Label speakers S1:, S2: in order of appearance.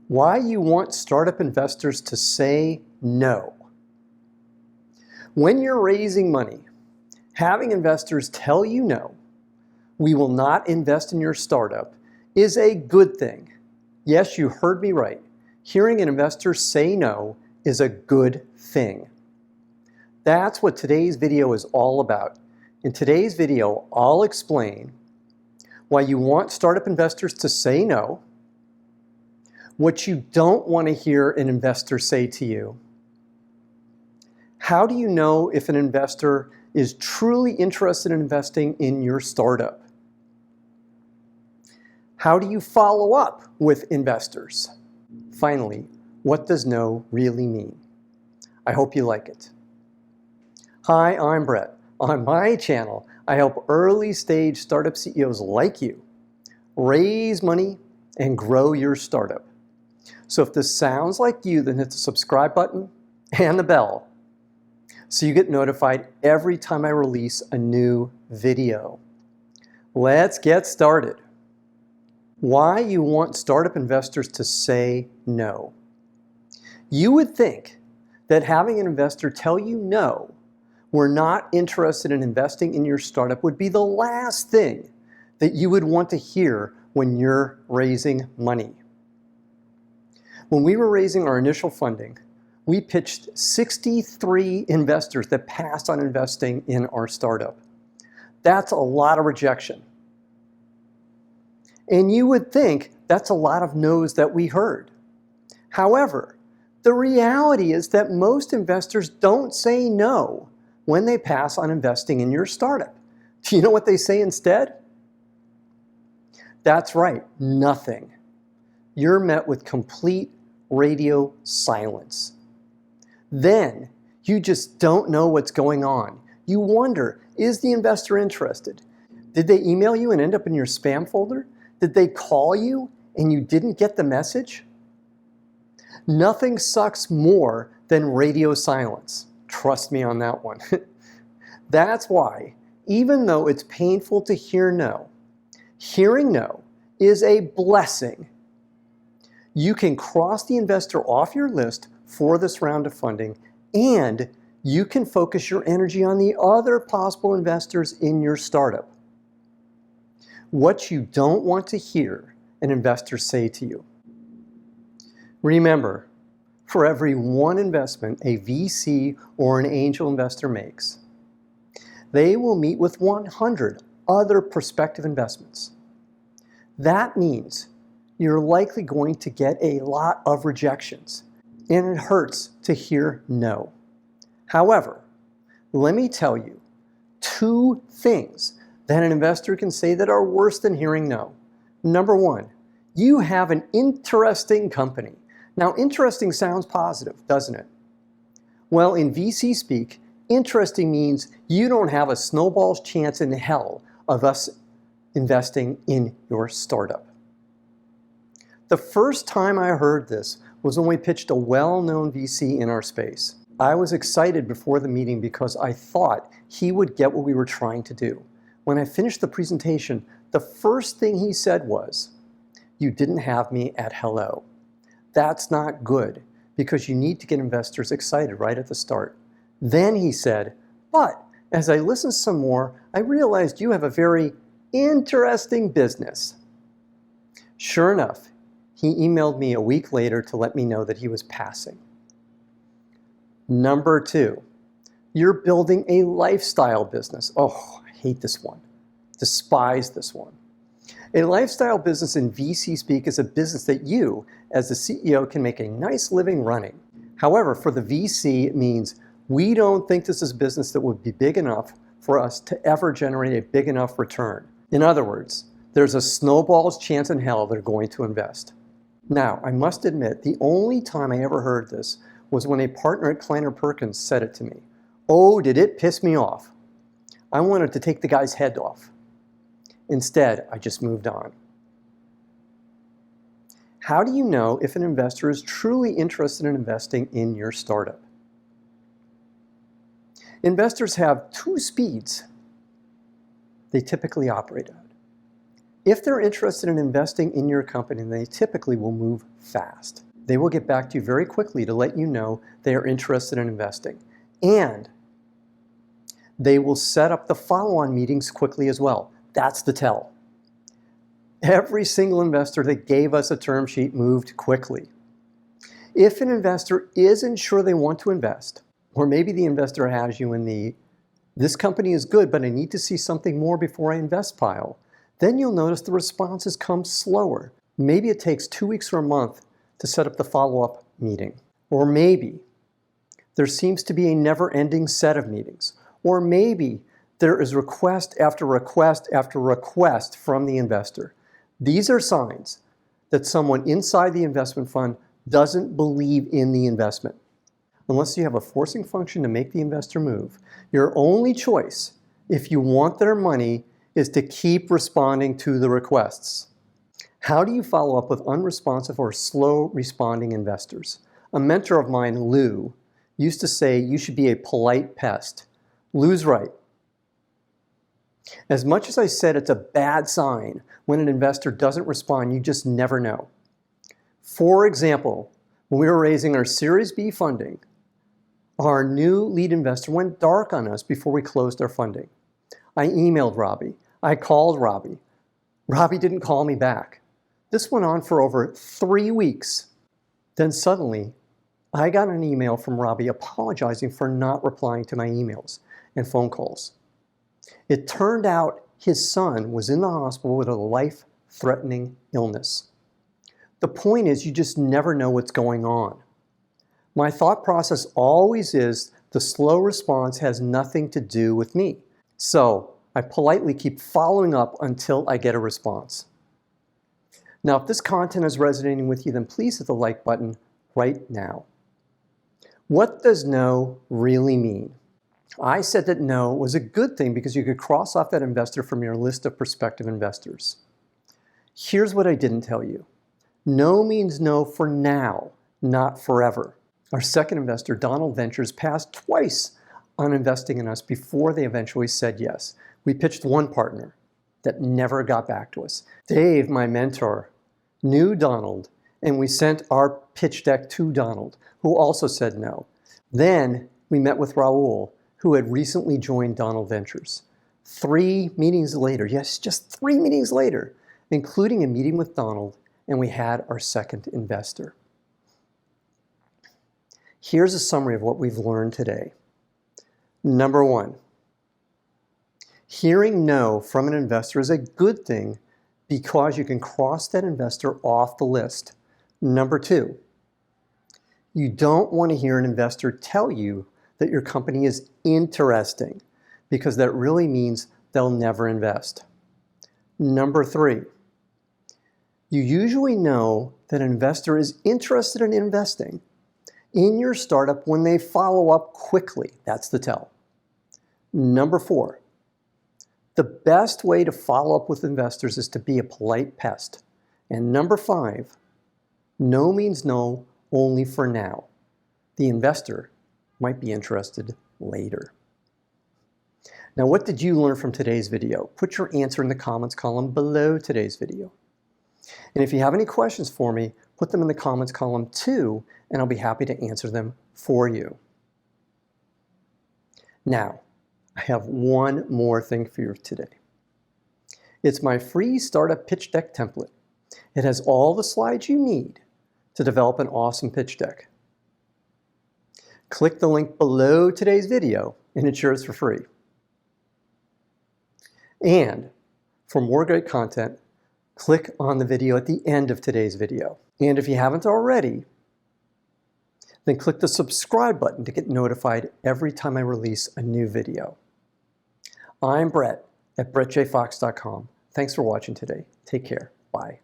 S1: Why you want startup investors to say no. When you're raising money, having investors tell you no, we will not invest in your startup, is a good thing. Yes, you heard me right. Hearing an investor say no is a good thing. That's what today's video is all about. In today's video, I'll explain why you want startup investors to say no, what you don't want to hear an investor say to you. How do you know if an investor is truly interested in investing in your startup? How do you follow up with investors? Finally, what does no really mean? I hope you like it. Hi, I'm Brett. On my channel, I help early stage startup CEOs like you raise money and grow your startup. So if this sounds like you, then hit the subscribe button and the bell so you get notified every time I release a new video. Let's get started. Why you want startup investors to say no. You would think that having an investor tell you no, we're not interested in investing in your startup would be the last thing that you would want to hear when you're raising money. When we were raising our initial funding, we pitched 63 investors that passed on investing in our startup. That's a lot of rejection. And you would think that's a lot of no's that we heard. However, the reality is that most investors don't say no when they pass on investing in your startup. Do you know what they say instead? That's right, nothing. You're met with complete radio silence. Then you just don't know what's going on. You wonder, is the investor interested? Did they email you and end up in your spam folder? Did they call you and you didn't get the message? Nothing sucks more than radio silence. Trust me on that one. That's why, even though it's painful to hear no, hearing no is a blessing. You can cross the investor off your list for this round of funding, and you can focus your energy on the other possible investors in your startup. What you don't want to hear an investor say to you. Remember, for every one investment a VC or an angel investor makes, they will meet with 100 other prospective investments. That means you're likely going to get a lot of rejections, and it hurts to hear no. However, let me tell you two things that an investor can say that are worse than hearing no. Number one, you have an interesting company. Now, interesting sounds positive, doesn't it? Well, in VC speak, interesting means you don't have a snowball's chance in hell of us investing in your startup. The first time I heard this was when we pitched a well-known VC in our space. I was excited before the meeting because I thought he would get what we were trying to do. When I finished the presentation, the first thing he said was, "You didn't have me at hello." That's not good because you need to get investors excited right at the start. Then he said, "But as I listened some more, I realized you have a very interesting business." Sure enough, he emailed me a week later to let me know that he was passing. Number two, you're building a lifestyle business. Oh, I hate this one. Despise this one. A lifestyle business in VC speak is a business that you, as the CEO, can make a nice living running. However, for the VC, it means we don't think this is a business that would be big enough for us to ever generate a big enough return. In other words, there's a snowball's chance in hell they're going to invest. Now, I must admit, the only time I ever heard this was when a partner at Kleiner Perkins said it to me. Oh, did it piss me off. I wanted to take the guy's head off. Instead, I just moved on. How do you know if an investor is truly interested in investing in your startup? Investors have two speeds they typically operate at. If they're interested in investing in your company, they typically will move fast. They will get back to you very quickly to let you know they are interested in investing. And they will set up the follow-on meetings quickly as well. That's the tell. Every single investor that gave us a term sheet moved quickly. If an investor isn't sure they want to invest, or maybe the investor has you in the "this company is good, but I need to see something more before I invest" pile, then you'll notice the responses come slower. Maybe it takes 2 weeks or a month to set up the follow-up meeting. Or maybe there seems to be a never-ending set of meetings. Or maybe there is request after request after request from the investor. These are signs that someone inside the investment fund doesn't believe in the investment. Unless you have a forcing function to make the investor move, your only choice, if you want their money, is to keep responding to the requests. How do you follow up with unresponsive or slow responding investors? A mentor of mine, Lou, used to say you should be a polite pest. Lou's right. As much as I said it's a bad sign when an investor doesn't respond, you just never know. For example, when we were raising our Series B funding, our new lead investor went dark on us before we closed our funding. I emailed Robbie. I called Robbie. Robbie didn't call me back. This went on for over 3 weeks. Then suddenly, I got an email from Robbie apologizing for not replying to my emails and phone calls. It turned out his son was in the hospital with a life-threatening illness. The point is, you just never know what's going on. My thought process always is the slow response has nothing to do with me. So I politely keep following up until I get a response. Now, if this content is resonating with you, then please hit the like button right now. What does no really mean? I said that no was a good thing because you could cross off that investor from your list of prospective investors. Here's what I didn't tell you. No means no for now, not forever. Our second investor, Donald Ventures, passed twice on investing in us before they eventually said yes. We pitched one partner that never got back to us. Dave, my mentor, knew Donald, and we sent our pitch deck to Donald, who also said no. Then we met with Raul, who had recently joined Donald Ventures. 3 meetings later, yes, just 3 meetings later, including a meeting with Donald, and we had our second investor. Here's a summary of what we've learned today. Number 1, hearing no from an investor is a good thing because you can cross that investor off the list. Number 2, you don't want to hear an investor tell you that your company is interesting because that really means they'll never invest. Number 3, you usually know that an investor is interested in investing in your startup when they follow up quickly. That's the tell. Number 4, the best way to follow up with investors is to be a polite pest. And number 5, no means no only for now. The investor might be interested later. Now, what did you learn from today's video? Put your answer in the comments column below today's video. And if you have any questions for me, put them in the comments column too, and I'll be happy to answer them for you. Now, I have one more thing for you today. It's my free startup pitch deck template. It has all the slides you need to develop an awesome pitch deck. Click the link below today's video and it's yours for free. And for more great content, click on the video at the end of today's video. And if you haven't already, then click the subscribe button to get notified every time I release a new video. I'm Brett at brettjfox.com. Thanks for watching today. Take care. Bye.